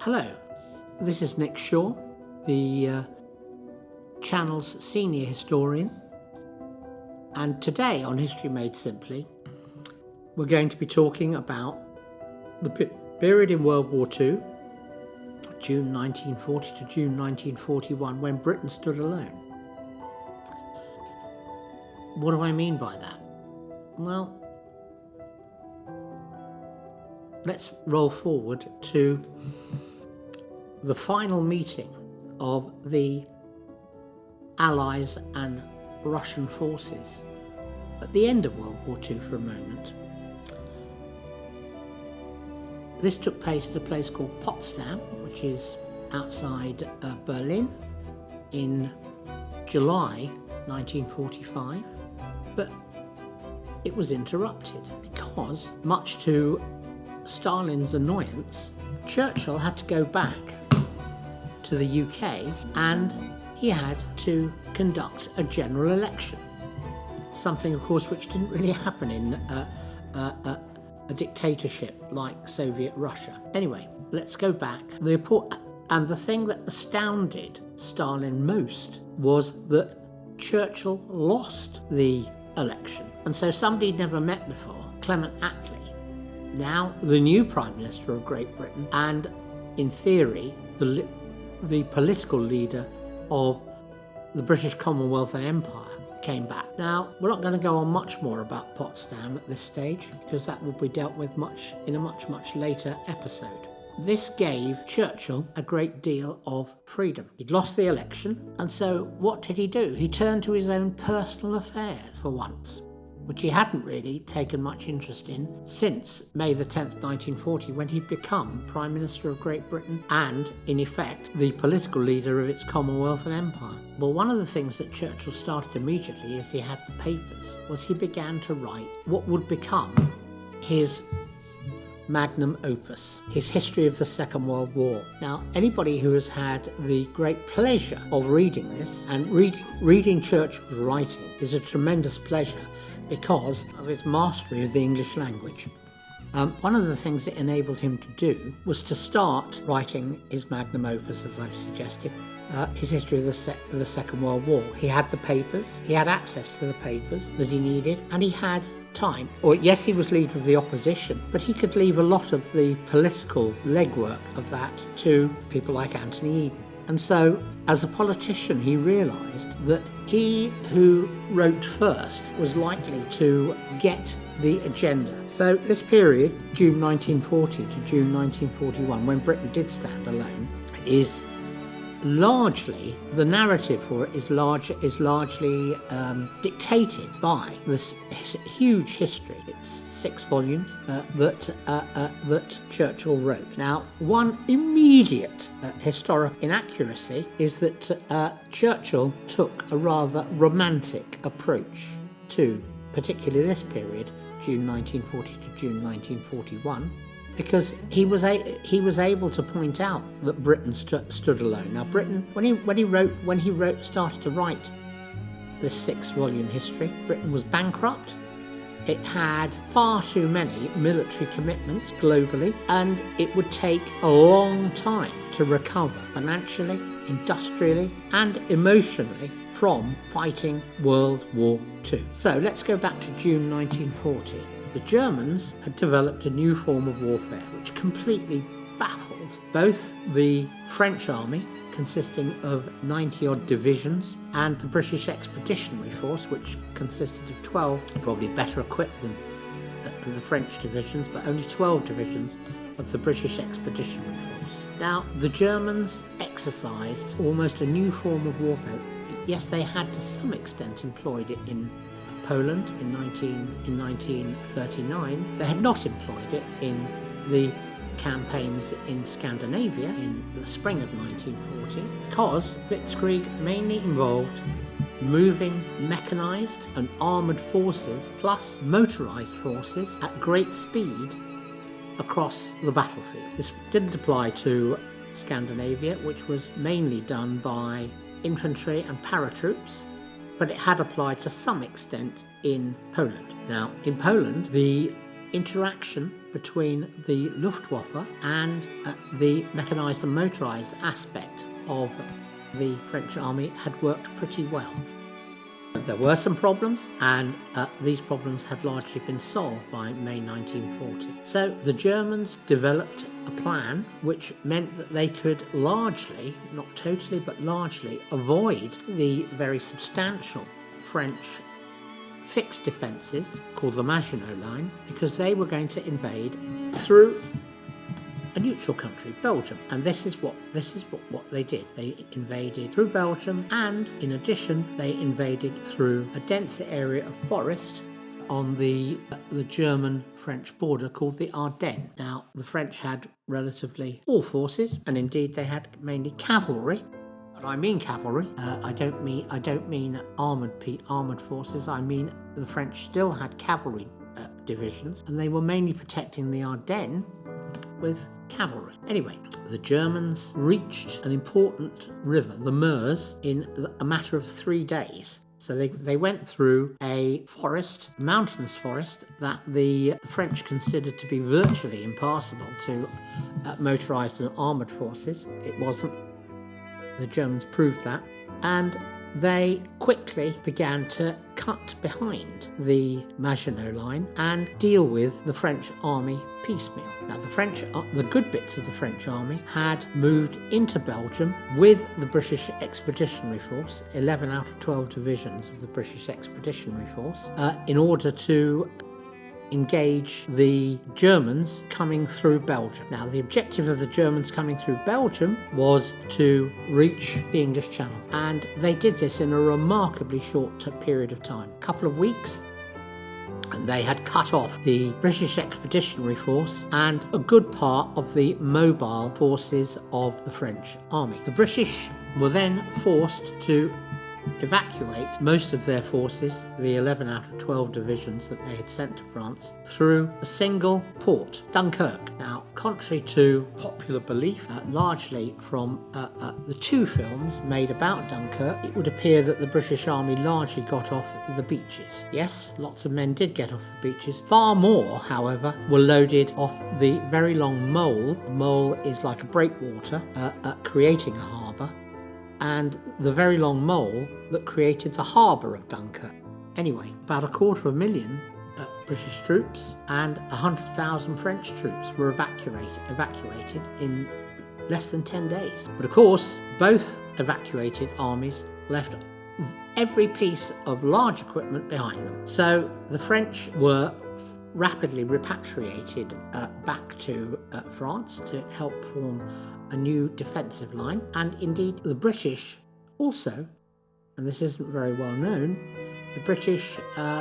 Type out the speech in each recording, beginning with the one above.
Hello, this is Nick Shaw, the channel's senior historian, and today on History Made Simply we're going to be talking about the period in World War II, June 1940 to June 1941, when Britain stood alone. What do I mean by that? Well, let's roll forward to the final meeting of the Allies and Russian forces at the end of World War II for a moment. This took place at a place called Potsdam, which is outside Berlin, in July 1945, but it was interrupted because, much to Stalin's annoyance, Churchill had to go back to the UK and he had to conduct a general election. Something, of course, which didn't really happen in a dictatorship like Soviet Russia. Anyway, let's go back. And the thing that astounded Stalin most was that Churchill lost the election. And so somebody he'd never met before, Clement Attlee, now the new Prime Minister of Great Britain, and in theory the political leader of the British Commonwealth and Empire, came back. Now, we're not going to go on much more about Potsdam at this stage, because that will be dealt with in a much later episode. This gave Churchill a great deal of freedom. He'd lost the election, and so what did he do? He turned to his own personal affairs for once, which he hadn't really taken much interest in since May the 10th, 1940, when he'd become Prime Minister of Great Britain and, in effect, the political leader of its Commonwealth and Empire. Well, one of the things that Churchill started immediately as he had the papers was he began to write what would become his magnum opus, his history of the Second World War. Now, anybody who has had the great pleasure of reading this, and reading Churchill's writing is a tremendous pleasure, because of his mastery of the English language. One of the things it enabled him to do was to start writing his magnum opus, as I've suggested, his history of the Second World War. He had the papers, he had access to the papers that he needed, and he had time. Or yes, he was leader of the opposition, but he could leave a lot of the political legwork of that to people like Anthony Eden. And so, as a politician, he realised that he who wrote first was likely to get the agenda. So this period, June 1940 to June 1941, when Britain did stand alone, is largely, the narrative for it is largely dictated by this huge history. It's 6 volumes that Churchill wrote. Now, one immediate historic inaccuracy is that Churchill took a rather romantic approach to particularly this period, June 1940 to June 1941, because he was able to point out that Britain stood alone. Now, Britain, when he started to write this 6-volume history, Britain was bankrupt. It had far too many military commitments globally, and it would take a long time to recover financially, industrially, and emotionally from fighting World War II. So let's go back to June 1940. The Germans had developed a new form of warfare which completely baffled both the French army, consisting of 90-odd divisions, and the British Expeditionary Force, which consisted of 12, probably better equipped than the French divisions, but only 12 divisions of the British Expeditionary Force. Now, the Germans exercised almost a new form of warfare. Yes, they had to some extent employed it in Poland in 1939. They had not employed it in the campaigns in Scandinavia in the spring of 1940, because Blitzkrieg mainly involved moving mechanised and armoured forces plus motorised forces at great speed across the battlefield. This didn't apply to Scandinavia, which was mainly done by infantry and paratroops, but it had applied to some extent in Poland. Now, in Poland, the interaction between the Luftwaffe and the mechanised and motorised aspect of the French army had worked pretty well. There were some problems, and these problems had largely been solved by May 1940. So the Germans developed a plan which meant that they could largely, not totally, but largely avoid the very substantial French fixed defences called the Maginot Line, because they were going to invade through a neutral country, Belgium, and this is what they did. They invaded through Belgium, and in addition they invaded through a denser area of forest on the German-French border called the Ardennes. Now, the French had relatively small forces, and indeed they had mainly cavalry. And I mean cavalry. I don't mean armoured forces. I mean the French still had cavalry divisions, and they were mainly protecting the Ardennes with cavalry. Anyway, the Germans reached an important river, the Meuse, in a matter of 3 days. So they went through a forest, mountainous forest, that the French considered to be virtually impassable to motorised and armoured forces. It wasn't. The Germans proved that. And they quickly began to cut behind the Maginot Line and deal with the French army piecemeal. Now, the good bits of the French army had moved into Belgium with the British Expeditionary Force, 11 out of 12 divisions of the British Expeditionary Force, in order to engage the Germans coming through Belgium. Now, the objective of the Germans coming through Belgium was to reach the English Channel, and they did this in a remarkably short period of time, a couple of weeks, and they had cut off the British Expeditionary Force and a good part of the mobile forces of the French army. The British were then forced to evacuate most of their forces, the 11 out of 12 divisions that they had sent to France, through a single port, Dunkirk. Now, contrary to popular belief, largely from the two films made about Dunkirk, it would appear that the British army largely got off the beaches. Yes, lots of men did get off the beaches. Far more, however, were loaded off the very long mole. A mole is like a breakwater, creating a harbour, and the very long mole that created the harbour of Dunkirk. Anyway, about 250,000 British troops and 100,000 French troops were evacuated in less than 10 days. But of course, both evacuated armies left every piece of large equipment behind them. So the French were rapidly repatriated back to France to help form a new defensive line, and indeed the British also, and this isn't very well known, the British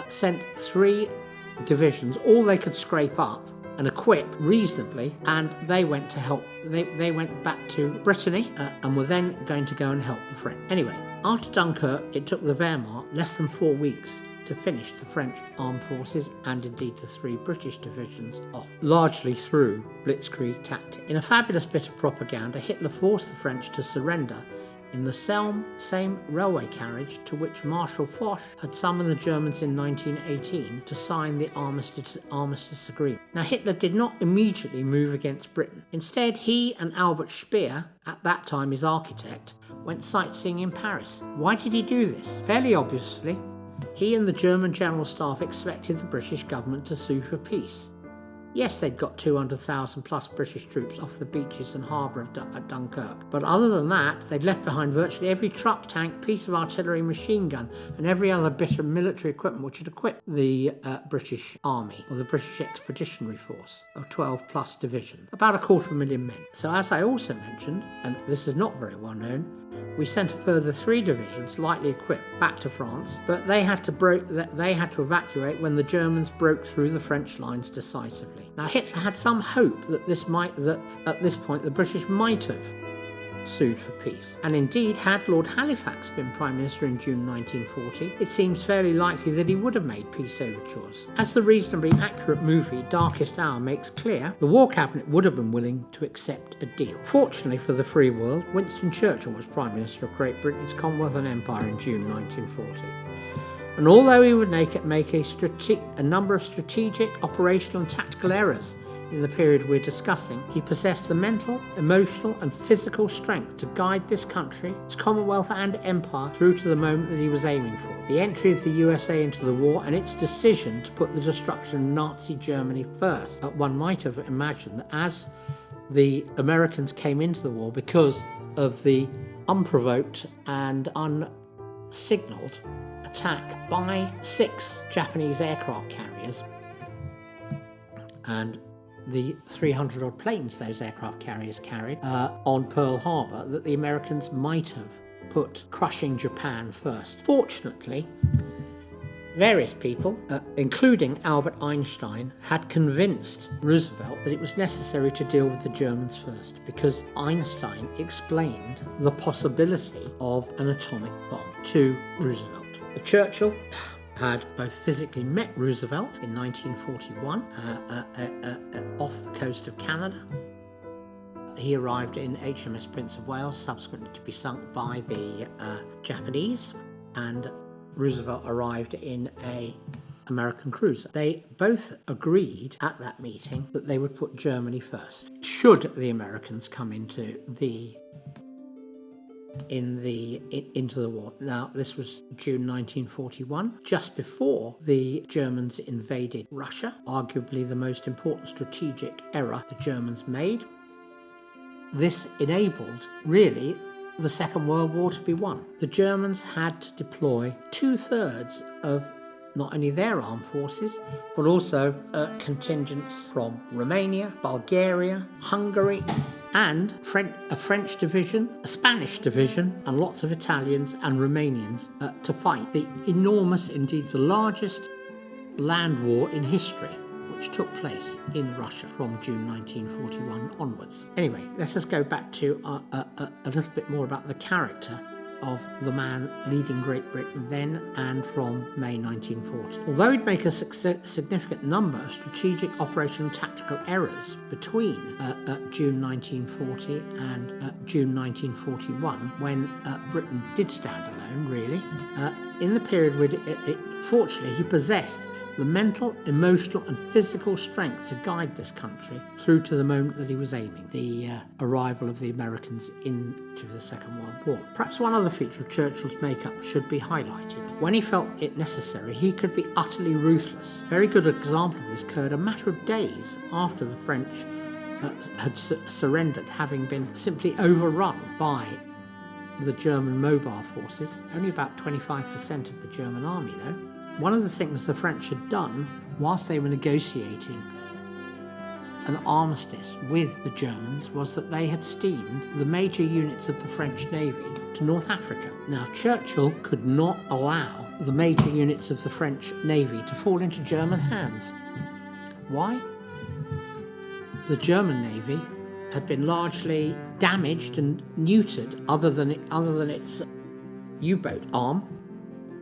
sent 3 divisions, all they could scrape up and equip reasonably, and they went to help. They went back to Brittany and were then going to go and help the French. Anyway, after Dunkirk, it took the Wehrmacht less than 4 weeks to finish the French armed forces and indeed the 3 British divisions off, largely through blitzkrieg tactics. In a fabulous bit of propaganda, Hitler forced the French to surrender in the same railway carriage to which Marshal Foch had summoned the Germans in 1918 to sign the armistice agreement. Now, Hitler did not immediately move against Britain. Instead, he and Albert Speer, at that time his architect, went sightseeing in Paris. Why did he do this? Fairly obviously, he and the German General Staff expected the British government to sue for peace. Yes, they'd got 200,000 plus British troops off the beaches and harbour of Dunkirk. But other than that, they'd left behind virtually every truck, tank, piece of artillery, machine gun, and every other bit of military equipment which had equipped the British Army, or the British Expeditionary Force, of 12 plus divisions, about 250,000 men. So as I also mentioned, and this is not very well known, we sent a further 3 divisions, lightly equipped, back to France, but they had to evacuate when the Germans broke through the French lines decisively. Now, Hitler had some hope that at this point the British might have sued for peace. And indeed, had Lord Halifax been Prime Minister in June 1940, it seems fairly likely that he would have made peace overtures. As the reasonably accurate movie Darkest Hour makes clear, the War Cabinet would have been willing to accept a deal. Fortunately for the free world, Winston Churchill was Prime Minister of Great Britain's Commonwealth and Empire in June 1940. And although he would make a number of strategic, operational and tactical errors in the period we're discussing, he possessed the mental, emotional and physical strength to guide this country, its Commonwealth and Empire through to the moment that he was aiming for. The entry of the USA into the war and its decision to put the destruction of Nazi Germany first. One might have imagined that as the Americans came into the war, because of the unprovoked and unsignalled attack by 6 Japanese aircraft carriers and the 300 odd planes those aircraft carriers carried on Pearl Harbor, that the Americans might have put crushing Japan first. Fortunately, various people, including Albert Einstein, had convinced Roosevelt that it was necessary to deal with the Germans first, because Einstein explained the possibility of an atomic bomb to Roosevelt. Churchill had both physically met Roosevelt in 1941 off the coast of Canada. He arrived in HMS Prince of Wales, subsequently to be sunk by the Japanese, and Roosevelt arrived in an American cruiser. They both agreed at that meeting that they would put Germany first, should the Americans come into the war. Now, this was June 1941, just before the Germans invaded Russia, arguably the most important strategic error the Germans made. This enabled, really, the Second World War to be won. The Germans had to deploy 2/3 of not only their armed forces, but also contingents from Romania, Bulgaria, Hungary, and a French division, a Spanish division, and lots of Italians and Romanians to fight the enormous, indeed the largest land war in history, which took place in Russia from June 1941 onwards. Anyway, let us go back to a little bit more about the character of the man leading Great Britain then and from May 1940. Although he'd make a significant number of strategic, operational and tactical errors between June 1940 and June 1941, when Britain did stand alone, really, in the period where fortunately he possessed the mental, emotional and physical strength to guide this country through to the moment that he was aiming, the arrival of the Americans into the Second World War. Perhaps one other feature of Churchill's makeup should be highlighted. When he felt it necessary, he could be utterly ruthless. A very good example of this occurred a matter of days after the French had surrendered, having been simply overrun by the German mobile forces. Only about 25% of the German army, though. One of the things the French had done whilst they were negotiating an armistice with the Germans was that they had steamed the major units of the French Navy to North Africa. Now, Churchill could not allow the major units of the French Navy to fall into German hands. Why? The German Navy had been largely damaged and neutered, other than its U-boat arm,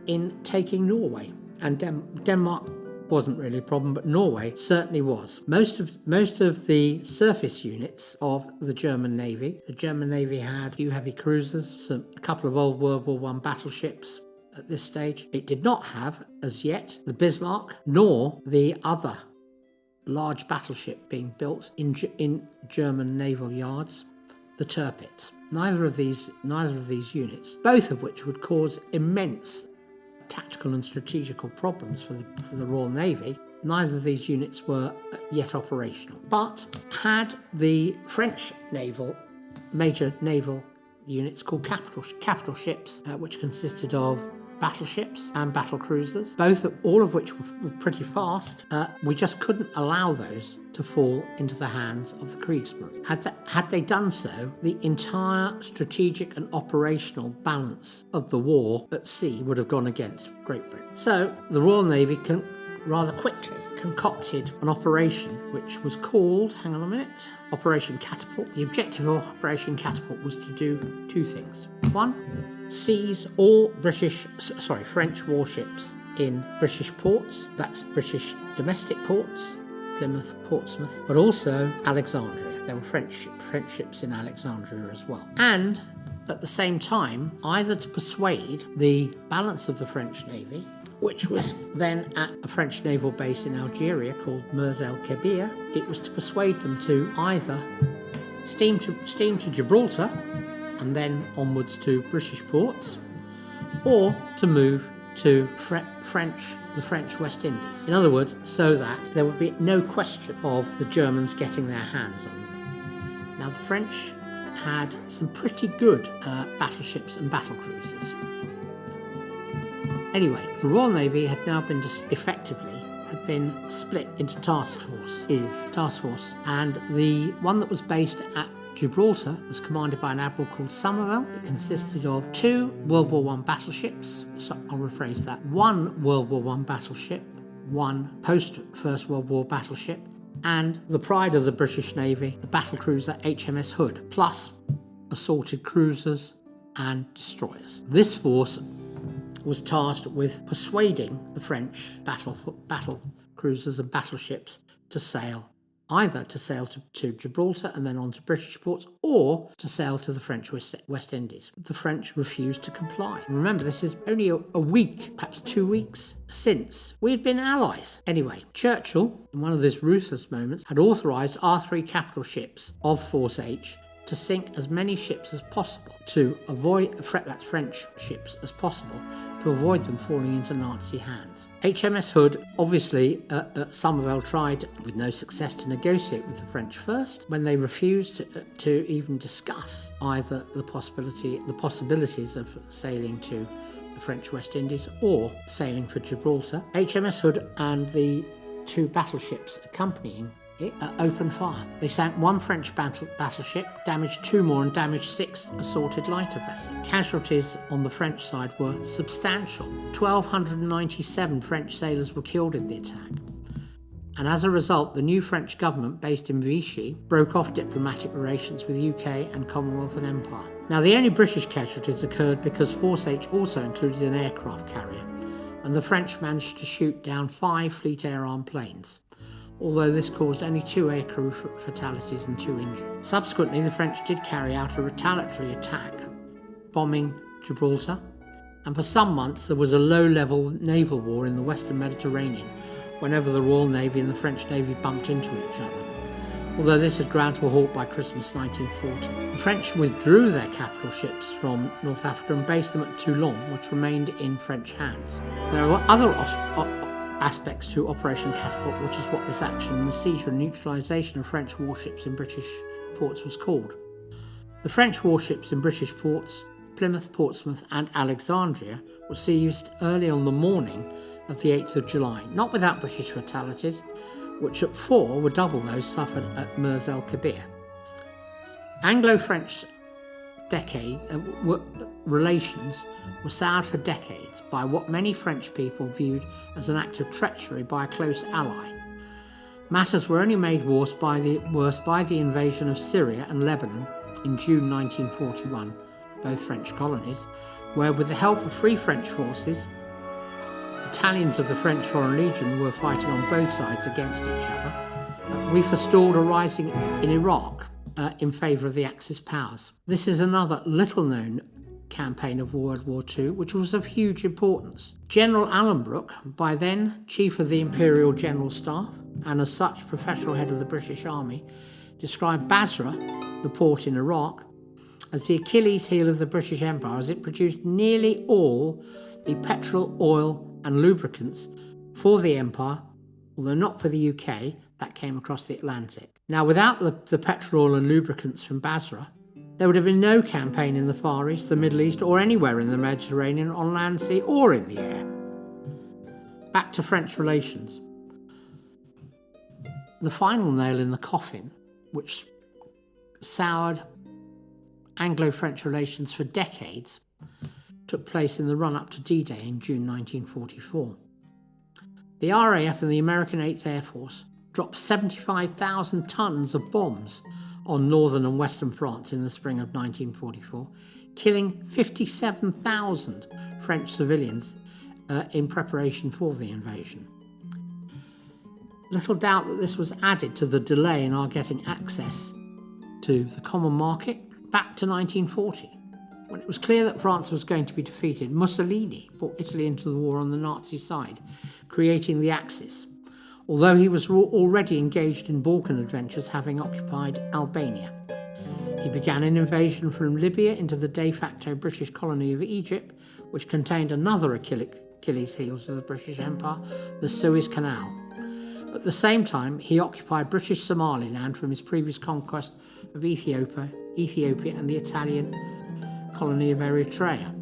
in taking Norway. And Denmark wasn't really a problem, but Norway certainly was. Most of the surface units of the German Navy had a few heavy cruisers, a couple of old World War I battleships at this stage. It did not have, as yet, the Bismarck, nor the other large battleship being built in German naval yards, the Tirpitz. Neither of these units, both of which would cause immense tactical and strategical problems for the Royal Navy, neither of these units were yet operational. But had the French major naval units called capital ships, which consisted of battleships and battle cruisers, all of which were pretty fast, we just couldn't allow those to fall into the hands of the Kriegsmarine. Had they done so, the entire strategic and operational balance of the war at sea would have gone against Great Britain. So the Royal Navy rather quickly concocted an operation which was called, Operation Catapult. The objective of Operation Catapult was to do two things. One, seize all French warships in British ports. That's British domestic ports, Plymouth, Portsmouth, but also Alexandria. There were French ships in Alexandria as well. And at the same time, either to persuade the balance of the French Navy which was then at a French naval base in Algeria called Mers el Kebir. It was to persuade them to either steam to Gibraltar and then onwards to British ports, or to move to the French West Indies. In other words, so that there would be no question of the Germans getting their hands on them. Now, the French had some pretty good battleships and battle cruisers. Anyway, the Royal Navy had now been split into task force, and the one that was based at Gibraltar was commanded by an admiral called Somerville. It consisted of 2 World War I battleships, I'll rephrase that, 1 World War I battleship, 1 post-First World War battleship, and the pride of the British Navy, the battlecruiser HMS Hood, plus assorted cruisers and destroyers. This force was tasked with persuading the French battle cruisers and battleships to sail to Gibraltar and then on to British ports, or to sail to the French West Indies. The French refused to comply. And remember, this is only a week, perhaps 2 weeks, since we had been allies. Anyway, Churchill, in one of his ruthless moments, had authorised our 3 capital ships of Force H to sink as many ships as possible to avoid, that's French ships as possible, to avoid them falling into Nazi hands. HMS Hood, obviously, Somerville tried with no success to negotiate with the French first, when they refused to even discuss either the possibilities of sailing to the French West Indies or sailing for Gibraltar. HMS Hood and the 2 battleships accompanying it opened fire. They sank 1 French battleship, damaged 2 more, and damaged 6 assorted lighter vessels. Casualties on the French side were substantial. 1,297 French sailors were killed in the attack. And as a result, the new French government, based in Vichy, broke off diplomatic relations with UK and Commonwealth and Empire. Now, the only British casualties occurred because Force H also included an aircraft carrier, and the French managed to shoot down 5 Fleet Air Arm planes, although this caused only 2 aircrew fatalities and 2 injured. Subsequently, the French did carry out a retaliatory attack, bombing Gibraltar, and for some months there was a low-level naval war in the Western Mediterranean whenever the Royal Navy and the French Navy bumped into each other, although this had ground to a halt by Christmas 1940. The French withdrew their capital ships from North Africa and based them at Toulon, which remained in French hands. There were other aspects to Operation Catapult, which is what this action, the seizure and neutralisation of French warships in British ports, was called. The French warships in British ports, Plymouth, Portsmouth and Alexandria, were seized early on the morning of the 8th of July, not without British fatalities, which at 4 were double those suffered at Mers el Kebir. Anglo-French relations were soured for decades by what many French people viewed as an act of treachery by a close ally. Matters were only made worse by the invasion of Syria and Lebanon in June 1941, both French colonies, where with the help of Free French forces, battalions of the French Foreign Legion were fighting on both sides against each other. We forestalled a rising in Iraq in favour of the Axis powers. This is another little-known campaign of World War II, which was of huge importance. General Alanbrooke, by then Chief of the Imperial General Staff, and as such professional head of the British Army, described Basra, the port in Iraq, as the Achilles heel of the British Empire, as it produced nearly all the petrol, oil and lubricants for the Empire, although not for the UK, that came across the Atlantic. Now, without the petrol, oil and lubricants from Basra, there would have been no campaign in the Far East, the Middle East, or anywhere in the Mediterranean, on land, sea, or in the air. Back to French relations. The final nail in the coffin, which soured Anglo-French relations for decades, took place in the run-up to D-Day in June 1944. The RAF and the American 8th Air Force dropped 75,000 tons of bombs on northern and western France in the spring of 1944, killing 57,000 French civilians in preparation for the invasion. Little doubt that this was added to the delay in our getting access to the common market back to 1940, When it was clear that France was going to be defeated, Mussolini brought Italy into the war on the Nazi side, creating the Axis, although he was already engaged in Balkan adventures, having occupied Albania. He began an invasion from Libya into the de facto British colony of Egypt, which contained another Achilles heel of the British Empire, the Suez Canal. At the same time, he occupied British Somaliland from his previous conquest of Ethiopia and the Italian colony of Eritrea.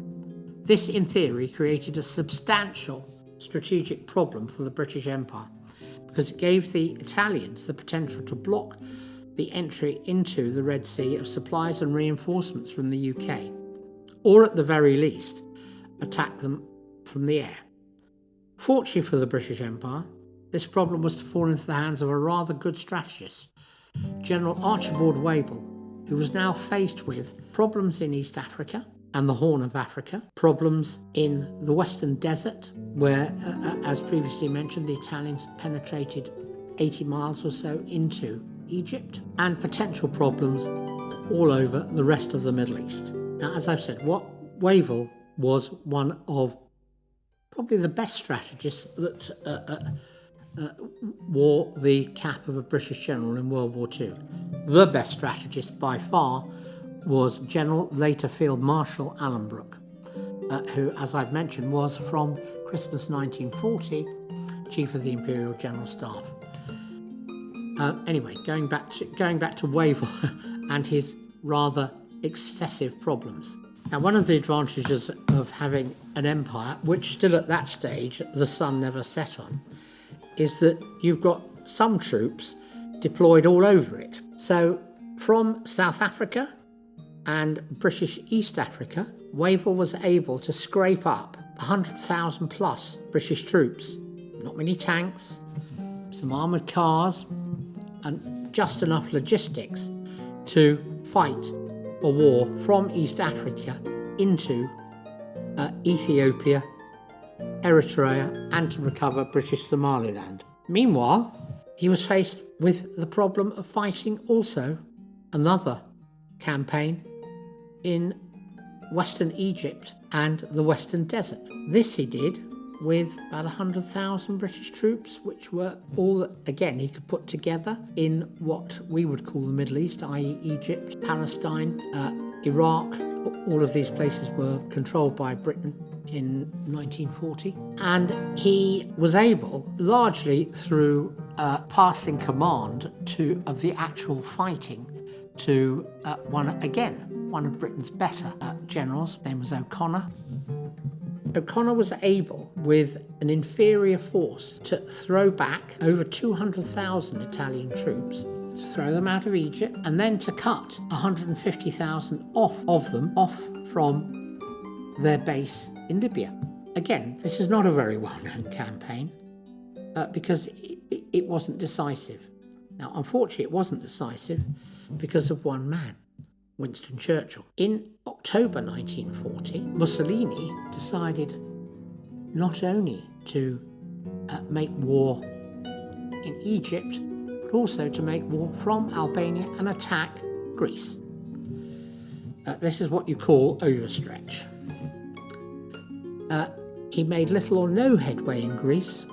This, in theory, created a substantial strategic problem for the British Empire because it gave the Italians the potential to block the entry into the Red Sea of supplies and reinforcements from the UK, or at the very least, attack them from the air. Fortunately for the British Empire, this problem was to fall into the hands of a rather good strategist, General Archibald Wavell, who was now faced with problems in East Africa and the Horn of Africa, problems in the Western Desert, where, as previously mentioned, the Italians had penetrated 80 miles or so into Egypt, and potential problems all over the rest of the Middle East. Now, as I've said, Wavell was one of probably the best strategists that wore the cap of a British general in World War II. The best strategist by far was General later Field Marshal Alan Brooke, who, as I've mentioned, was from Christmas 1940 Chief of the Imperial General Staff. Anyway, going back to Wavell and his rather excessive problems. Now, one of the advantages of having an empire, which still at that stage the sun never set on, is that you've got some troops deployed all over it. So from South Africa and British East Africa, Wavell was able to scrape up 100,000 plus British troops. Not many tanks, some armoured cars, and just enough logistics to fight a war from East Africa into Ethiopia, Eritrea, and to recover British Somaliland. Meanwhile, he was faced with the problem of fighting also another campaign in Western Egypt and the Western Desert. This he did with about 100,000 British troops, which were all, again, he could put together in what we would call the Middle East, i.e. Egypt, Palestine, Iraq. All of these places were controlled by Britain in 1940. And he was able, largely through passing command of the actual fighting to one of Britain's better generals, his name was O'Connor. O'Connor was able, with an inferior force, to throw back over 200,000 Italian troops, to throw them out of Egypt, and then to cut 150,000 off from their base in Libya. Again, this is not a very well-known campaign because it wasn't decisive. Now, unfortunately, it wasn't decisive because of one man, Winston Churchill. In October 1940, Mussolini decided not only to make war in Egypt, but also to make war from Albania and attack Greece. This is what you call overstretch. He made little or no headway in Greece,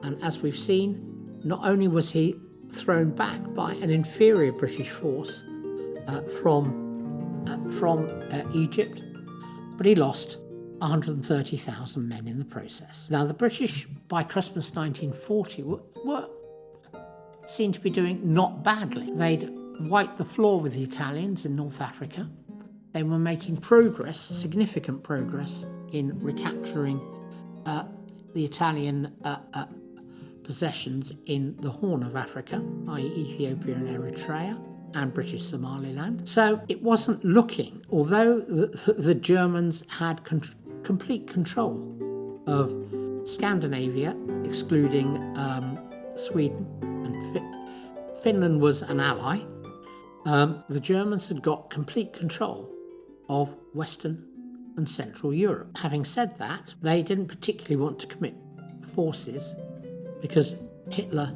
and as we've seen, not only was he thrown back by an inferior British force from Egypt, but he lost 130,000 men in the process. Now, the British, by Christmas 1940, were seen to be doing not badly. They'd wiped the floor with the Italians in North Africa. They were making progress, significant progress, in recapturing the Italian possessions in the Horn of Africa, i.e. Ethiopia and Eritrea, and British Somaliland. So it wasn't looking, although the Germans had complete control of Scandinavia, excluding Sweden, and Finland was an ally, the Germans had got complete control of Western and Central Europe. Having said that, they didn't particularly want to commit forces because Hitler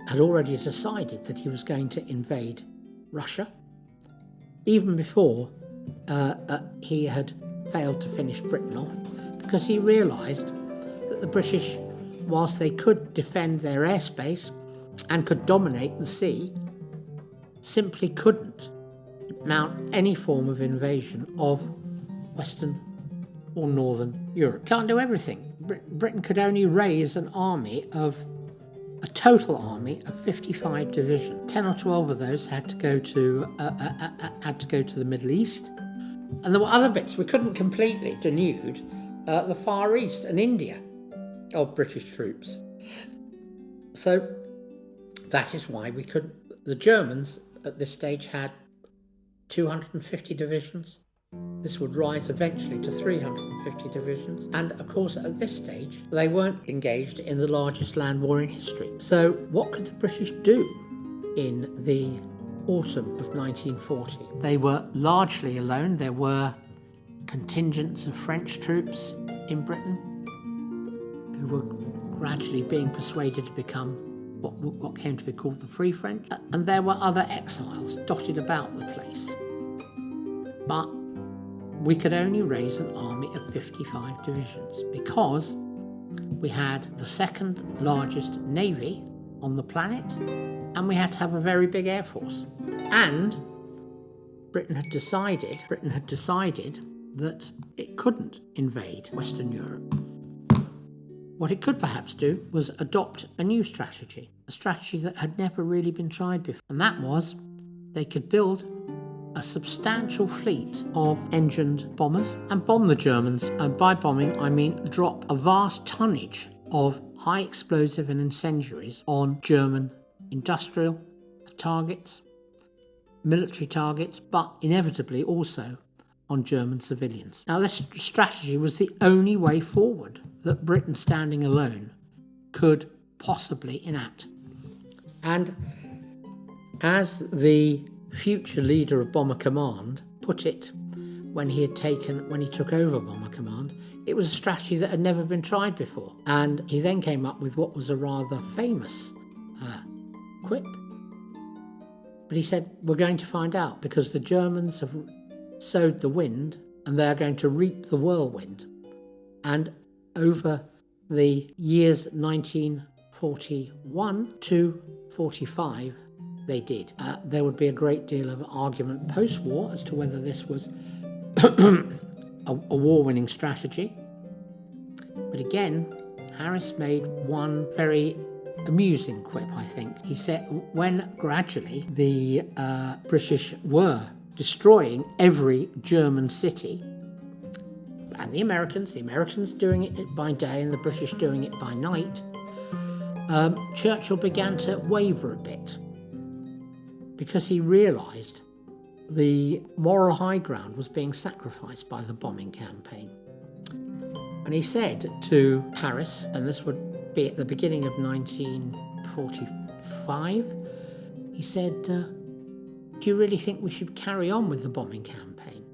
had already decided that he was going to invade Russia even before he had failed to finish Britain off, because he realised that the British, whilst they could defend their airspace and could dominate the sea, simply couldn't mount any form of invasion of Western or Northern Europe. Can't do everything. Britain could only raise a total army of 55 divisions. 10 or 12 of those had to go to the Middle East, and there were other bits. We couldn't completely denude the Far East and India of British troops. So that is why we couldn't. The Germans at this stage had 250 divisions. This would rise eventually to 350 divisions. And of course, at this stage, they weren't engaged in the largest land war in history. So what could the British do in the autumn of 1940? They were largely alone. There were contingents of French troops in Britain who were gradually being persuaded to become what came to be called the Free French. And there were other exiles dotted about the place. But we could only raise an army of 55 divisions because we had the second largest navy on the planet, and we had to have a very big air force. And Britain had decided that it couldn't invade Western Europe. What it could perhaps do was adopt a new strategy, a strategy that had never really been tried before, and that was they could build a substantial fleet of engined bombers and bomb the Germans. And by bombing, I mean drop a vast tonnage of high explosive and incendiaries on German industrial targets, military targets, but inevitably also on German civilians. Now, this strategy was the only way forward that Britain, standing alone, could possibly enact. And as the future leader of Bomber Command put it when he took over Bomber Command, it was a strategy that had never been tried before. And he then came up with what was a rather famous quip. But he said, we're going to find out, because the Germans have sowed the wind and they're going to reap the whirlwind. And over the years 1941 to 45, they did. There would be a great deal of argument post-war as to whether this was a war-winning strategy. But again, Harris made one very amusing quip, I think. He said when gradually the British were destroying every German city, and the Americans doing it by day and the British doing it by night, Churchill began to waver a bit, because he realised the moral high ground was being sacrificed by the bombing campaign. And he said to Harris, and this would be at the beginning of 1945, he said, do you really think we should carry on with the bombing campaign?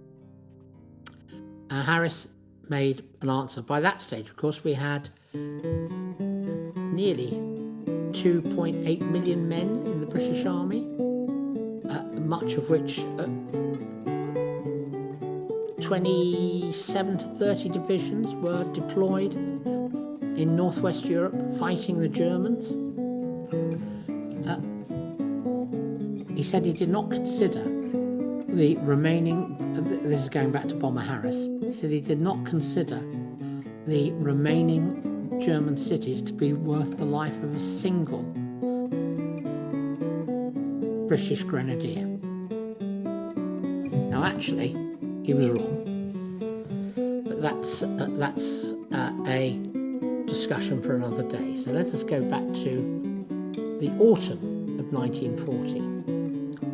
Harris made an answer. By that stage, of course, we had nearly 2.8 million men in the British Army, much of which 27 to 30 divisions were deployed in northwest Europe fighting the Germans. He said he did not consider the remaining, this is going back to Bomber Harris, he said he did not consider the remaining German cities to be worth the life of a single British grenadier. Now actually, he was wrong, but that's a discussion for another day. So let us go back to the autumn of 1940.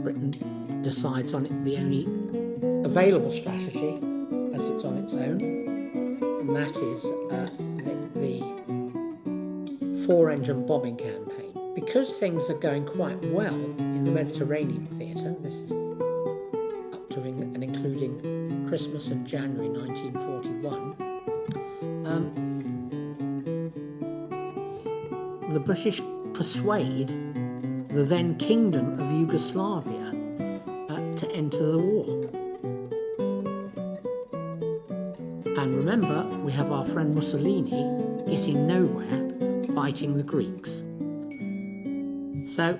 Britain decides on the only available strategy as it's on its own, and that is the four-engine bombing campaign. Because things are going quite well in the Mediterranean theatre, this is up to and including Christmas and January 1941, the British persuade the then Kingdom of Yugoslavia to enter the war. And remember, we have our friend Mussolini getting nowhere fighting the Greeks. So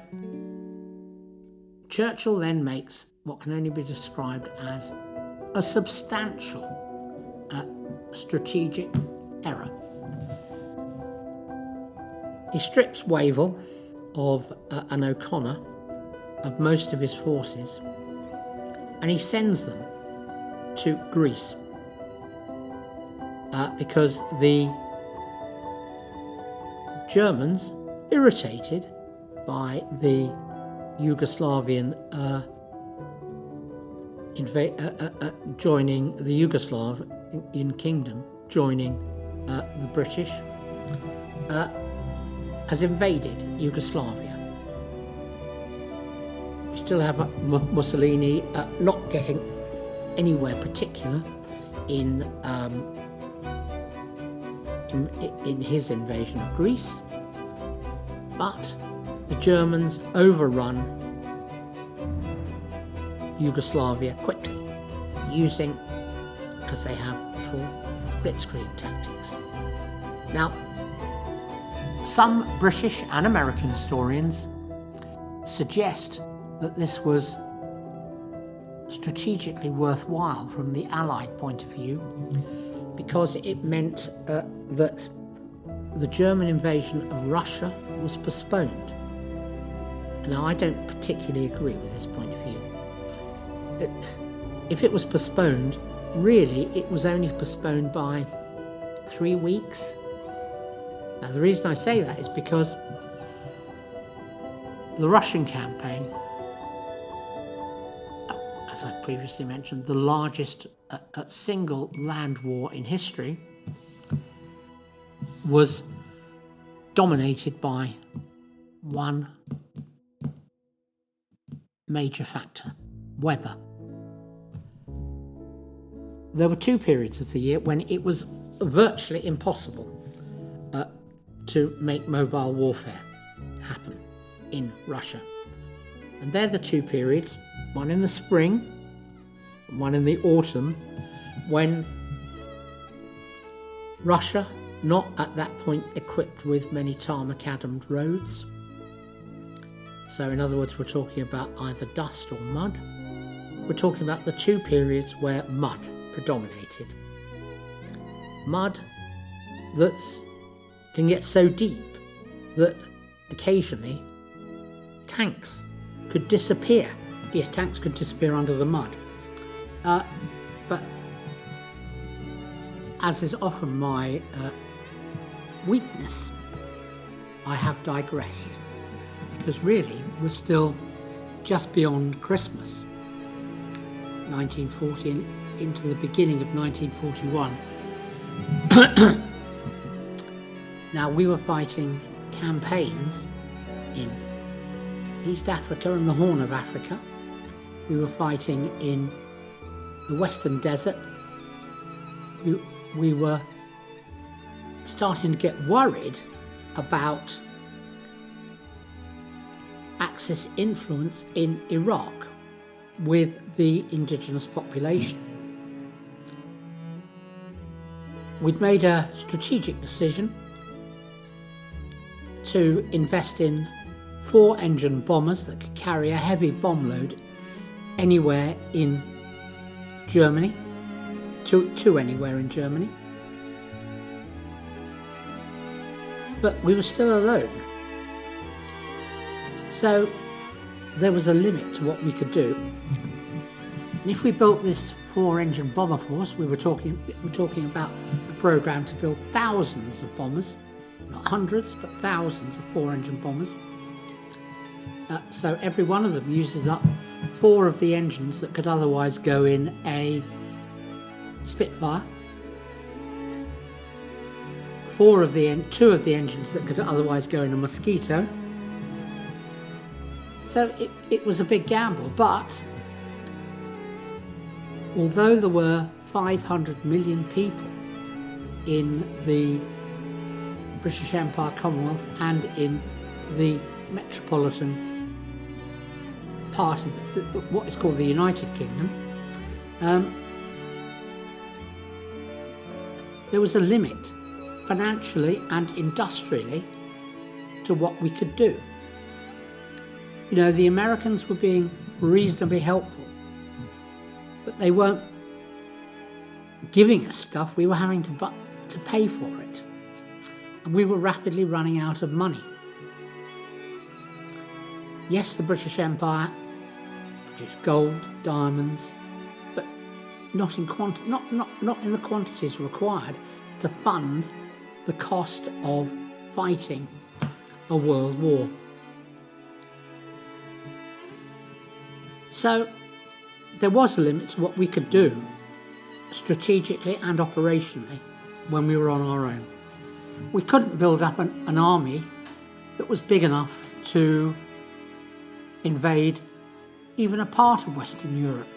Churchill then makes what can only be described as a substantial strategic error. He strips Wavell of and O'Connor of most of his forces, and he sends them to Greece because the Germans, irritated by the Yugoslavian joining the Yugoslavian kingdom, joining the British, has invaded Yugoslavia. We still have Mussolini not getting anywhere particular in his invasion of Greece, but the Germans overrun Yugoslavia quickly, using, as they have before, blitzkrieg tactics. Now, some British and American historians suggest that this was strategically worthwhile from the Allied point of view, because it meant that the German invasion of Russia was postponed. Now, I don't particularly agree with this point of view. If it was postponed, really it was only postponed by 3 weeks. Now, the reason I say that is because the Russian campaign, as I previously mentioned, the largest single land war in history, was dominated by one major factor: weather. There were 2 periods of the year when it was virtually impossible to make mobile warfare happen in Russia. And they're the 2 periods, one in the spring, one in the autumn, when Russia, not at that point equipped with many tar-macadammed roads, so in other words we're talking about either dust or mud, we're talking about the 2 periods where mud predominated. Mud that can get so deep that occasionally tanks could disappear. Yes, tanks could disappear under the mud. But as is often my weakness, I have digressed, because really we're still just beyond Christmas, 1940, and into the beginning of 1941. Now, we were fighting campaigns in East Africa and the Horn of Africa. We were fighting in the Western Desert. We were starting to get worried about Axis influence in Iraq with the indigenous population. We'd made a strategic decision to invest in 4-engine bombers that could carry a heavy bomb load anywhere in Germany, to anywhere in Germany. But we were still alone. So there was a limit to what we could do. And if we built this 4-engine bomber force, we're talking about a program to build thousands of bombers, not hundreds, but thousands of 4-engine bombers. So every one of them uses up 4 of the engines that could otherwise go in a Spitfire, 2 of the engines that could otherwise go in a Mosquito. So it was a big gamble, but although there were 500 million people in the British Empire Commonwealth and in the metropolitan part of what is called the United Kingdom, there was a limit financially and industrially to what we could do. You know, the Americans were being reasonably helpful, but they weren't giving us stuff. We were having to pay for it, and we were rapidly running out of money. Yes, the British Empire produced gold, diamonds, but not in the quantities required to fund the cost of fighting a world war. So there was a limit to what we could do strategically and operationally when we were on our own. We couldn't build up an army that was big enough to invade even a part of Western Europe.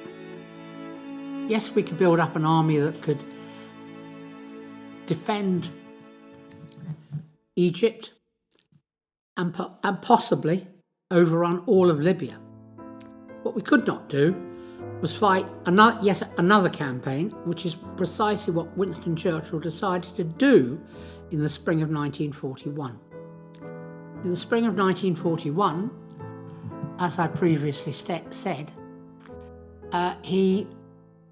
Yes, we could build up an army that could defend Egypt and possibly overrun all of Libya. What we could not do was fight yet another campaign, which is precisely what Winston Churchill decided to do in the spring of 1941. In the spring of 1941, as I previously said,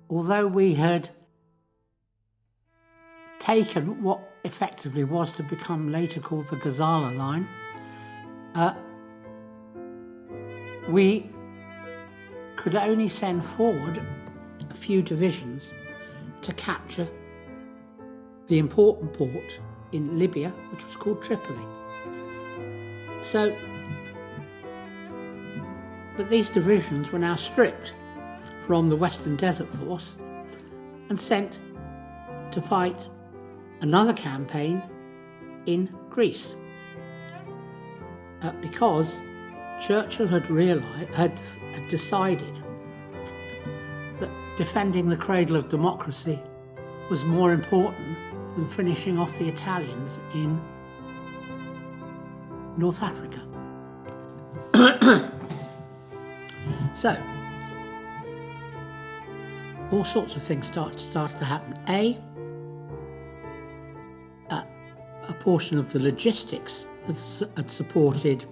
although we had taken what effectively was to become later called the Gazala Line, we could only send forward a few divisions to capture the important port in Libya, which was called Tripoli. But these divisions were now stripped from the Western Desert Force and sent to fight another campaign in Greece, because Churchill had decided that defending the cradle of democracy was more important than finishing off the Italians in North Africa. So, all sorts of things started to happen. A portion of the logistics that had supported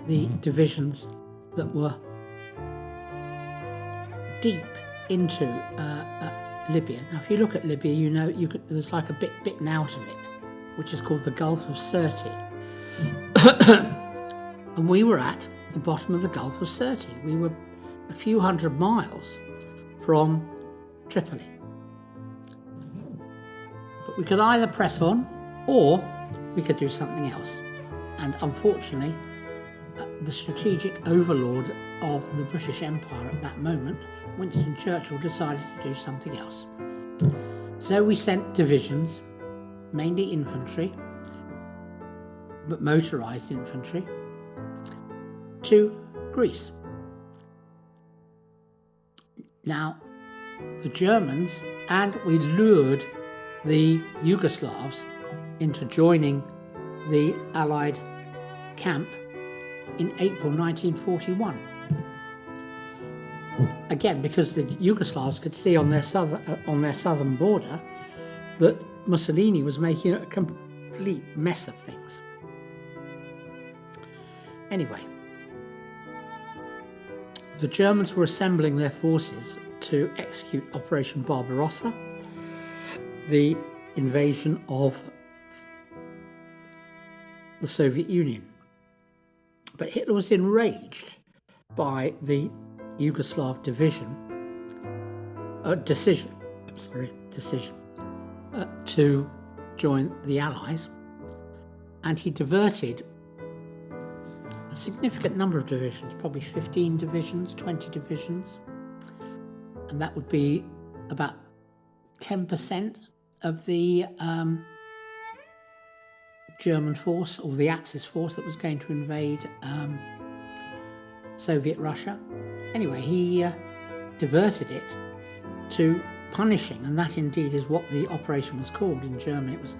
the divisions that were deep into Libya. Now, if you look at Libya, you know there's like a bit bitten out of it, which is called the Gulf of Sirte. And we were at the bottom of the Gulf of Sirte. We were a few hundred miles from Tripoli. But we could either press on or we could do something else. And unfortunately, the strategic overlord of the British Empire at that moment, Winston Churchill, decided to do something else. So we sent divisions, mainly infantry, but motorised infantry, to Greece. Now, the Germans, and we lured the Yugoslavs into joining the Allied camp in April 1941. Again, because the Yugoslavs could see on their southern border that Mussolini was making a complete mess of things. Anyway, the Germans were assembling their forces to execute Operation Barbarossa, the invasion of the Soviet Union. But Hitler was enraged by the Yugoslav decision to join the Allies, and he diverted a significant number of divisions, probably 15 divisions, 20 divisions, and that would be about 10% of the German force, or the Axis force that was going to invade Soviet Russia. Anyway, he diverted it to punishing, and that indeed is what the operation was called in German. It was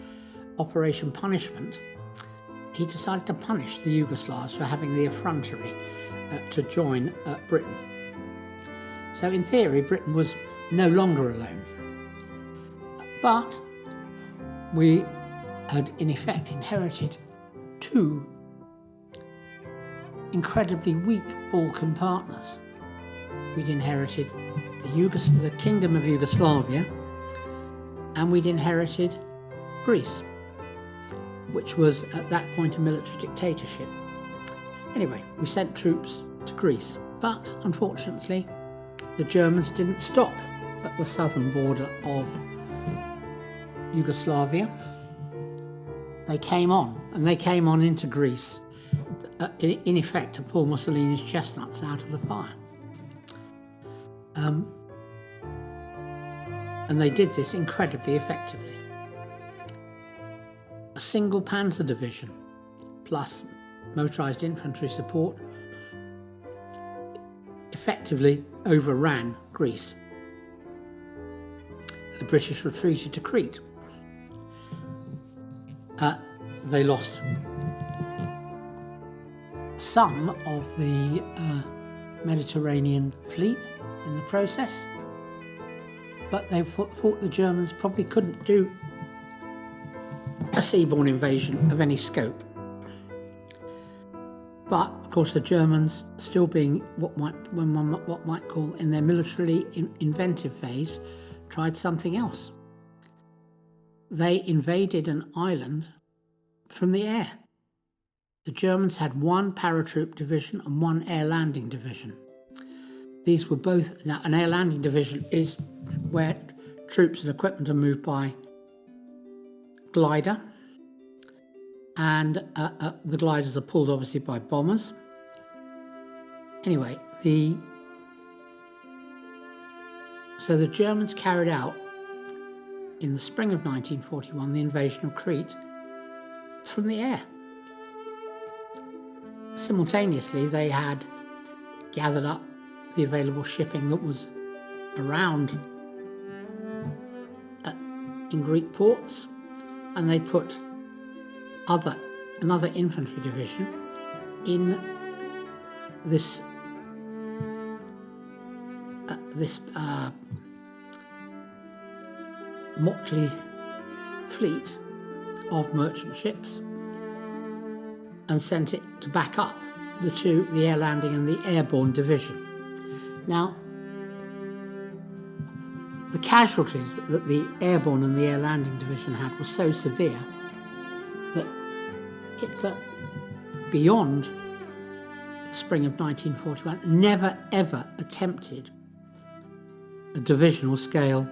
Operation Punishment. He decided to punish the Yugoslavs for having the effrontery to join Britain. So in theory, Britain was no longer alone. But we had in effect inherited two incredibly weak Balkan partners. We'd inherited the Kingdom of Yugoslavia, and we'd inherited Greece, which was at that point a military dictatorship. Anyway, we sent troops to Greece, but unfortunately the Germans didn't stop at the southern border of Yugoslavia. They came on into Greece, in effect to pull Mussolini's chestnuts out of the fire. And they did this incredibly effectively. A single panzer division plus motorised infantry support effectively overran Greece. The British retreated to Crete. They lost some of the Mediterranean fleet in the process, but they thought the Germans probably couldn't do a seaborne invasion of any scope. But of course the Germans, still being what might call in their militarily inventive phase, tried something else. They invaded an island from the air. The Germans had one paratroop division and one air landing division. These were both, now an air landing division is where troops and equipment are moved by glider, and the gliders are pulled obviously by bombers. Anyway, so the Germans carried out in the spring of 1941 the invasion of Crete from the air. Simultaneously, they had gathered up the available shipping that was around in Greek ports, and they put another infantry division in this motley fleet of merchant ships, and sent it to back up the air landing and the airborne division. Now, the casualties that the airborne and the air landing division had were so severe that Hitler, beyond the spring of 1941, never ever attempted a divisional scale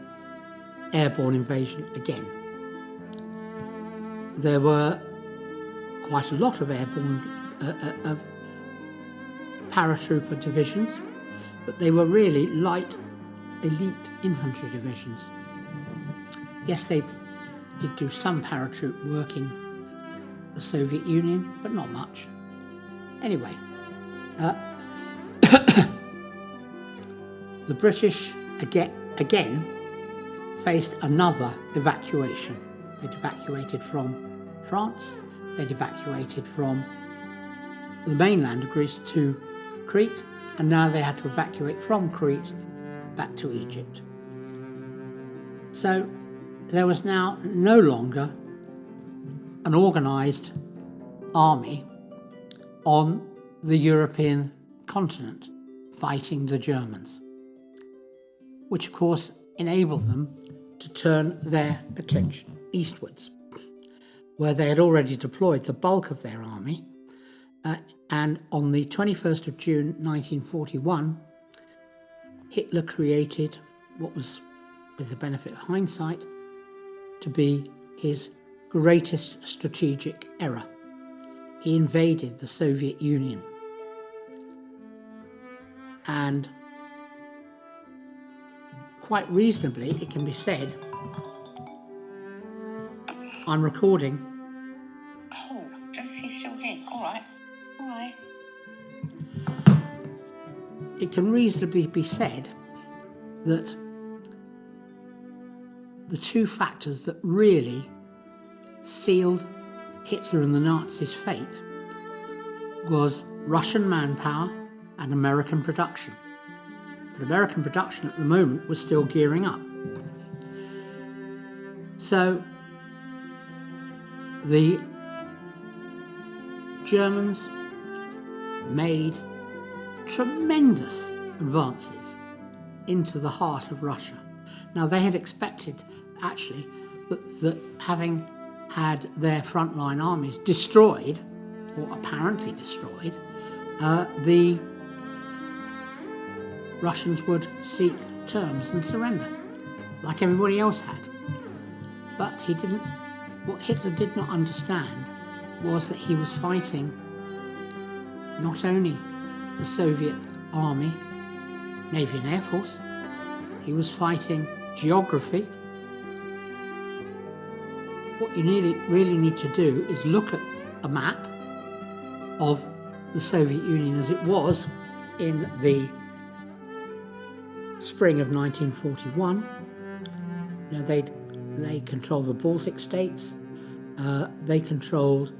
airborne invasion again. There were quite a lot of airborne of paratrooper divisions, but they were really light elite infantry divisions. Yes, they did do some paratroop work in the Soviet Union, but not much. Anyway, the British again faced another evacuation. They'd evacuated from France, they'd evacuated from the mainland of Greece to Crete, and now they had to evacuate from Crete back to Egypt. So there was now no longer an organised army on the European continent fighting the Germans, which of course enabled them to turn their attention eastwards, where they had already deployed the bulk of their army, and on the 21st of June 1941, Hitler created what was, with the benefit of hindsight, to be his greatest strategic error. He invaded the Soviet Union. And quite reasonably, it can be said, I'm recording. Oh, Josie's still here. All right. It can reasonably be said that the two factors that really sealed Hitler and the Nazis' fate was Russian manpower and American production. But American production at the moment was still gearing up. So the Germans made tremendous advances into the heart of Russia. Now, they had expected, actually, that having had their frontline armies destroyed, or apparently destroyed, the Russians would seek terms and surrender, like everybody else had. But what Hitler did not understand was that he was fighting not only the Soviet Army, Navy and Air Force, he was fighting geography. What you really need to do is look at a map of the Soviet Union as it was in the spring of 1941. You know, they controlled the Baltic states. They controlled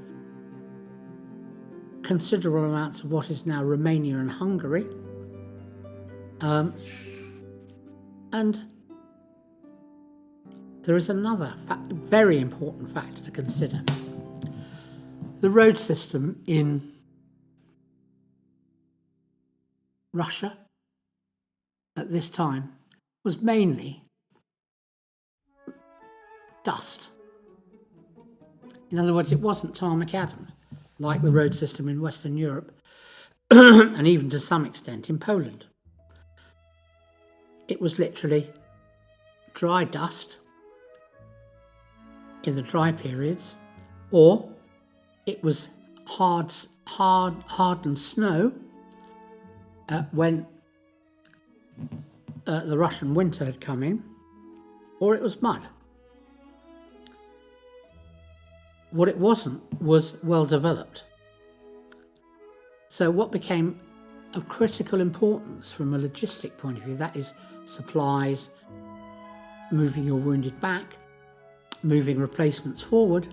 considerable amounts of what is now Romania and Hungary. And there is another very important factor to consider. The road system in Russia at this time was mainly dust. In other words, it wasn't tar macadam like the road system in Western Europe and even to some extent in Poland. It was literally dry dust in the dry periods, or it was hardened snow when the Russian winter had come in, or it was mud. What it wasn't was well developed. So what became of critical importance from a logistic point of view, that is supplies, moving your wounded back, moving replacements forward,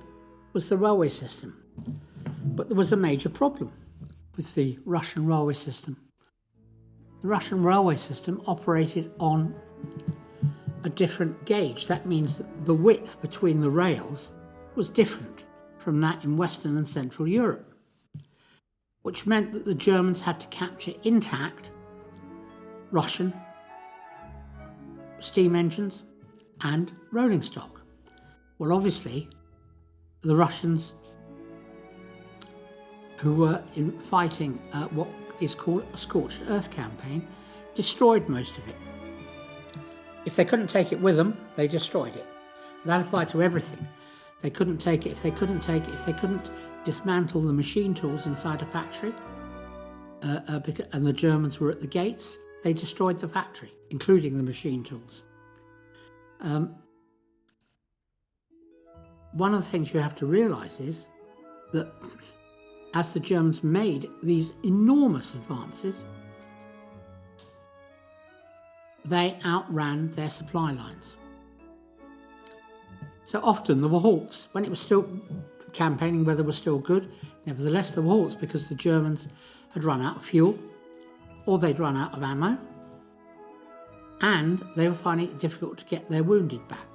was the railway system. But there was a major problem with the Russian railway system. The Russian railway system operated on a different gauge. That means that the width between the rails was different from that in Western and Central Europe, which meant that the Germans had to capture intact Russian steam engines and rolling stock. Well, obviously, the Russians who were fighting what is called a scorched earth campaign destroyed most of it. If they couldn't take it with them, they destroyed it. That applied to everything. They couldn't take it if they couldn't dismantle the machine tools inside a factory, and the Germans were at the gates, they destroyed the factory, including the machine tools. One of the things you have to realise is that as the Germans made these enormous advances, they outran their supply lines. So often there were halts. When it was still campaigning, weather was still good, nevertheless there were halts because the Germans had run out of fuel, or they'd run out of ammo, and they were finding it difficult to get their wounded back.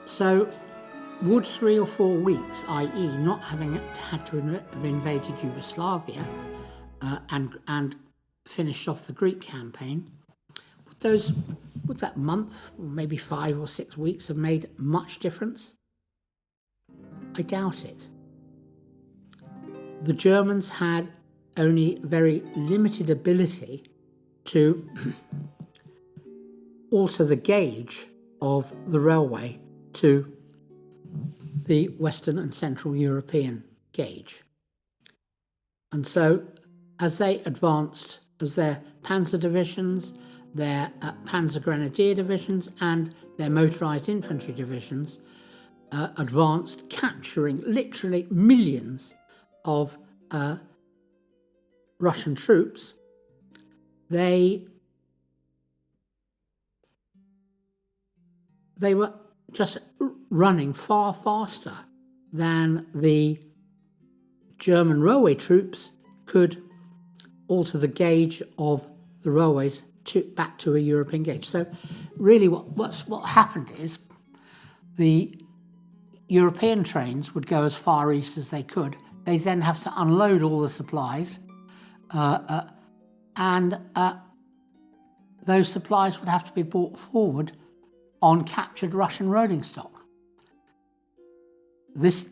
So would 3 or 4 weeks, i.e. not having had to have invaded Yugoslavia and finished off the Greek campaign, would that month, or maybe 5 or 6 weeks, have made much difference? I doubt it. The Germans had only very limited ability to alter the gauge of the railway to the Western and Central European gauge. And so as they advanced, as their panzer divisions, their panzer grenadier divisions and their motorised infantry divisions advanced, capturing literally millions of Russian troops, they were just running far faster than the German railway troops could alter the gauge of the railways back to a European gauge. So really what happened is the European trains would go as far east as they could. They then have to unload all the supplies, and those supplies would have to be brought forward on captured Russian rolling stock. This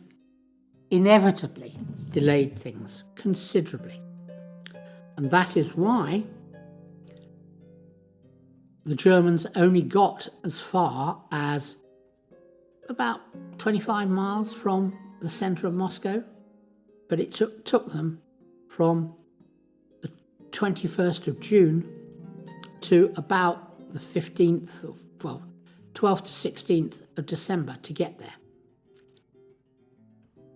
inevitably delayed things considerably. And that is why the Germans only got as far as about 25 miles from the centre of Moscow, but it took them from the 21st of June to about the 15th of, 12th to 16th of December to get there.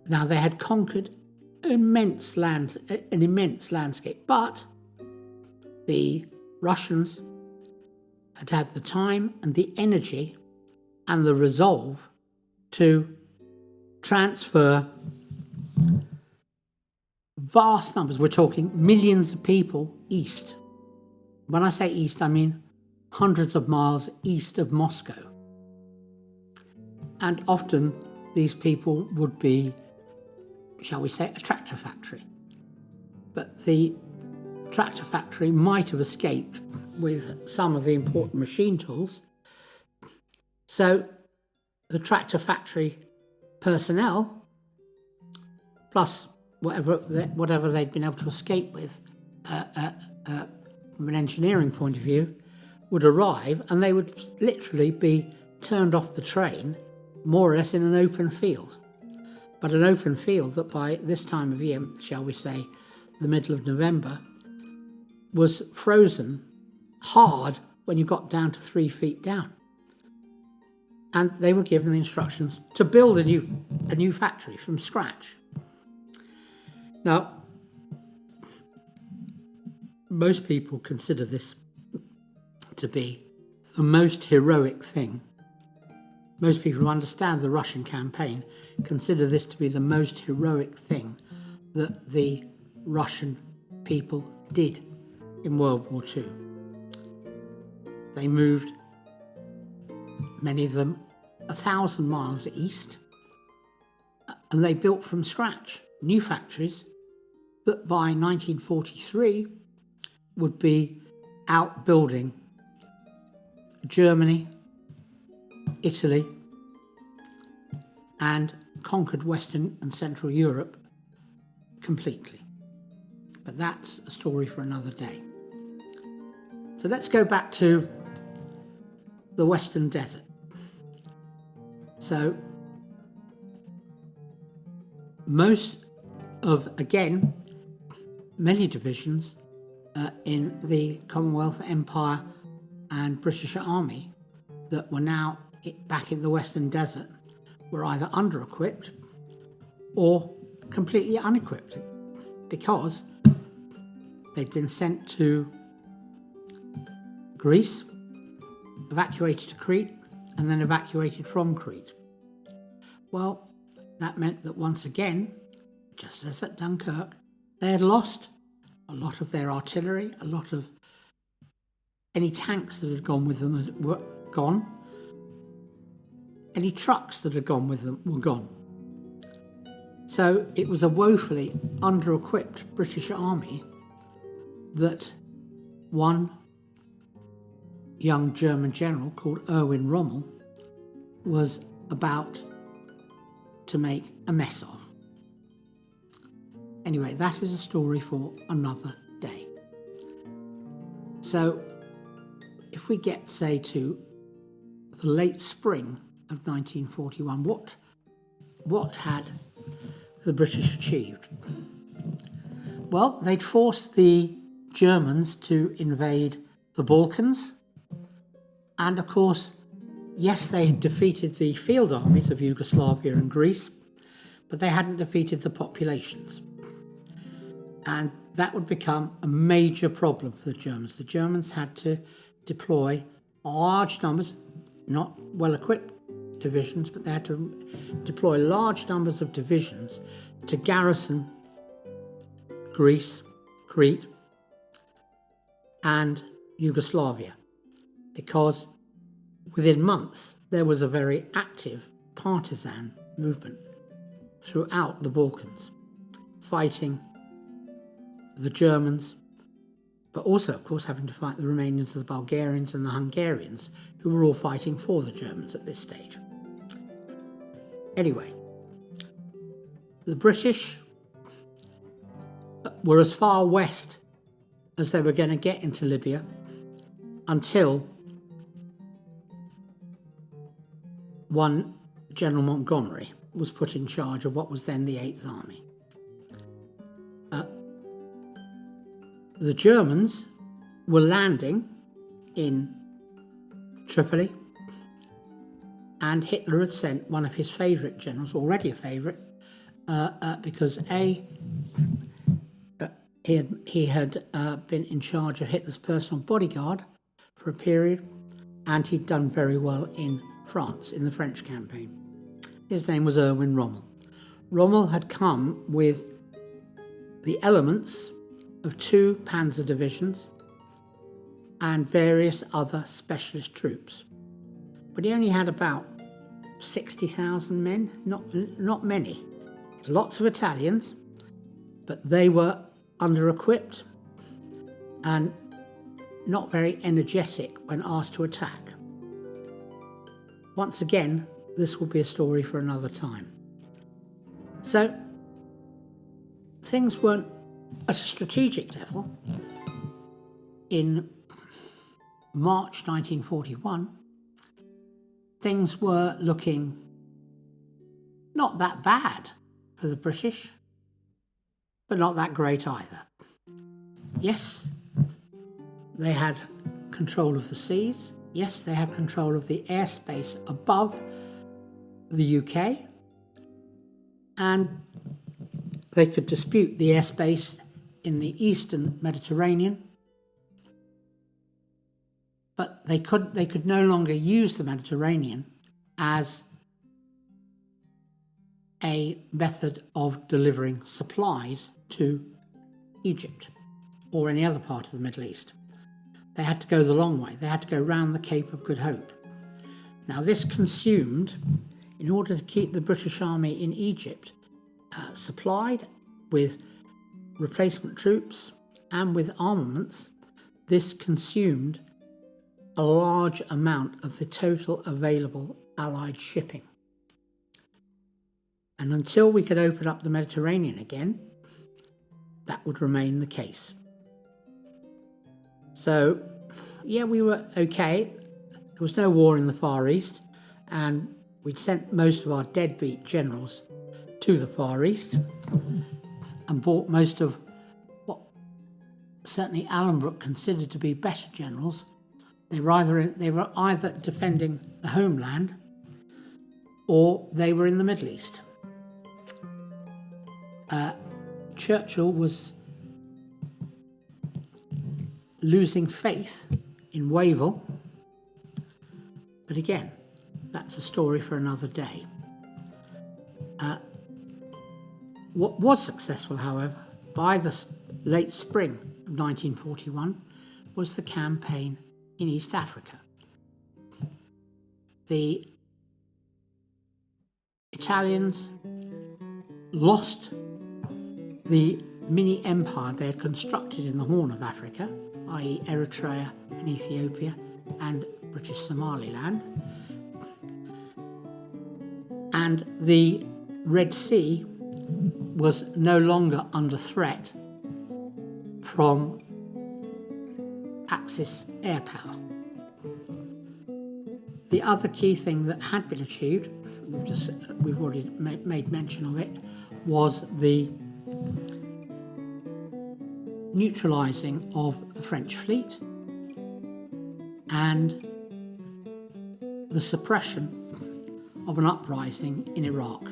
Now, they had conquered an immense landscape, but the Russians had had the time and the energy and the resolve to transfer vast numbers, we're talking millions of people, east. When I say east, I mean hundreds of miles east of Moscow. And often these people would be, shall we say, a tractor factory. But the tractor factory might have escaped with some of the important machine tools. So the tractor factory personnel, plus whatever they'd been able to escape with from an engineering point of view, would arrive, and they would literally be turned off the train more or less in an open field. But an open field that by this time of year, shall we say, the middle of November, was frozen hard when you got down to 3 feet down. And they were given the instructions to build a new factory from scratch. Now, most people consider this to be the most heroic thing. Most people who understand the Russian campaign consider this to be the most heroic thing that the Russian people did in World War II. They moved, many of them, 1,000 miles east, and they built from scratch new factories that by 1943 would be outbuilding Germany, Italy, and conquered Western and Central Europe completely. But that's a story for another day. So let's go back to the Western Desert. So many divisions in the Commonwealth, Empire and British Army that were now back in the Western Desert were either under-equipped or completely unequipped because they'd been sent to Greece, evacuated to Crete, and then evacuated from Crete. Well, that meant that once again, just as at Dunkirk, they had lost a lot of their artillery, a lot of any tanks that had gone with them were gone. Any trucks that had gone with them were gone. So it was a woefully under-equipped British Army that one young German general called Erwin Rommel was about to make a mess of. Anyway, that is a story for another day. So if we get, say, to the late spring of 1941, what had the British achieved? Well, they'd forced the Germans to invade the Balkans, and of course, yes, they had defeated the field armies of Yugoslavia and Greece, but they hadn't defeated the populations. And that would become a major problem for the Germans. The Germans had to deploy large numbers, not well-equipped divisions, but they had to deploy large numbers of divisions to garrison Greece, Crete, and Yugoslavia, because within months there was a very active partisan movement throughout the Balkans, fighting the Germans, but also, of course, having to fight the Romanians, the Bulgarians and the Hungarians, who were all fighting for the Germans at this stage. Anyway, the British were as far west as they were going to get into Libya until one General Montgomery was put in charge of what was then the 8th Army. The Germans were landing in Tripoli, and Hitler had sent one of his favourite generals, already a favourite, because he had been in charge of Hitler's personal bodyguard for a period, and he'd done very well in France, in the French campaign. His name was Erwin Rommel. Rommel had come with the elements of 2 panzer divisions and various other specialist troops. But he only had about 60,000 men, not many. Lots of Italians, but they were under-equipped and not very energetic when asked to attack. Once again, this will be a story for another time. So, things weren't at a strategic level. In March 1941, things were looking not that bad for the British, but not that great either. Yes, they had control of the seas. Yes, they had control of the airspace above the UK, and they could dispute the airspace in the eastern Mediterranean, but they could no longer use the Mediterranean as a method of delivering supplies to Egypt or any other part of the Middle East. They had to go the long way. They had to go round the Cape of Good Hope. Now this consumed, in order to keep the British Army in Egypt supplied with replacement troops and with armaments, this consumed a large amount of the total available Allied shipping. And until we could open up the Mediterranean again, that would remain the case. So, yeah, we were okay. There was no war in the Far East, and we'd sent most of our deadbeat generals to the Far East and bought most of what certainly Alanbrooke considered to be better generals. They were either defending the homeland or they were in the Middle East. Churchill was losing faith in Wavell, but again, that's a story for another day. What was successful, however, by the late spring of 1941 was the campaign in East Africa. The Italians lost the mini empire they had constructed in the Horn of Africa, i.e. Eritrea and Ethiopia and British Somaliland. And the Red Sea was no longer under threat from Axis air power. The other key thing that had been achieved, we've already made mention of it, was the neutralising of the French fleet and the suppression of an uprising in Iraq.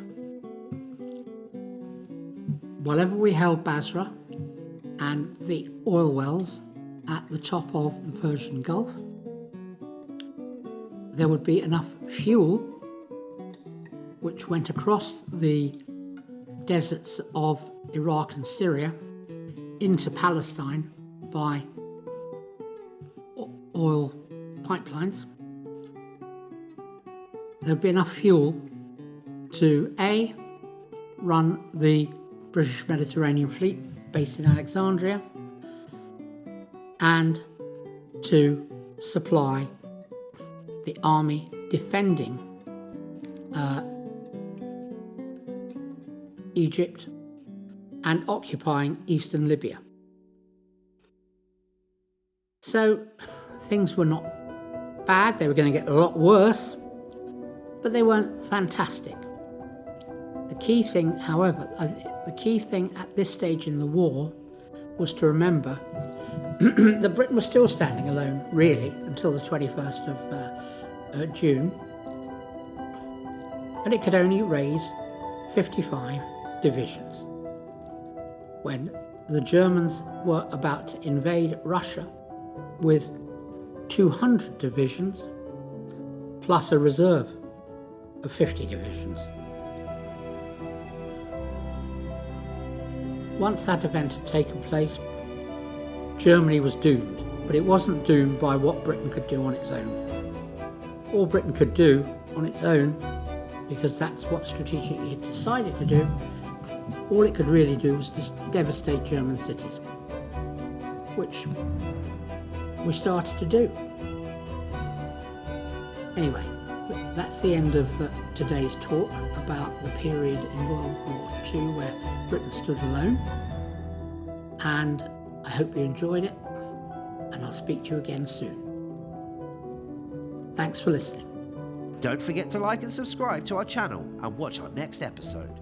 Wherever we held Basra and the oil wells at the top of the Persian Gulf, there would be enough fuel which went across the deserts of Iraq and Syria into Palestine by oil pipelines. There would be enough fuel to A, run the British Mediterranean Fleet based in Alexandria, and to supply the army defending Egypt and occupying eastern Libya. So things were not bad. They were going to get a lot worse, but they weren't fantastic. The key thing, however, at this stage in the war was to remember that Britain was still standing alone, really, until the 21st of June, and it could only raise 55 divisions. When the Germans were about to invade Russia with 200 divisions, plus a reserve of 50 divisions. Once that event had taken place, Germany was doomed, but it wasn't doomed by what Britain could do on its own. All Britain could do on its own, because that's what strategically it decided to do, all it could really do was just devastate German cities, which we started to do. Anyway, that's the end of today's talk about the period in World War II where Britain stood alone, and I hope you enjoyed it, and I'll speak to you again soon. Thanks for listening. Don't forget to like and subscribe to our channel and watch our next episode.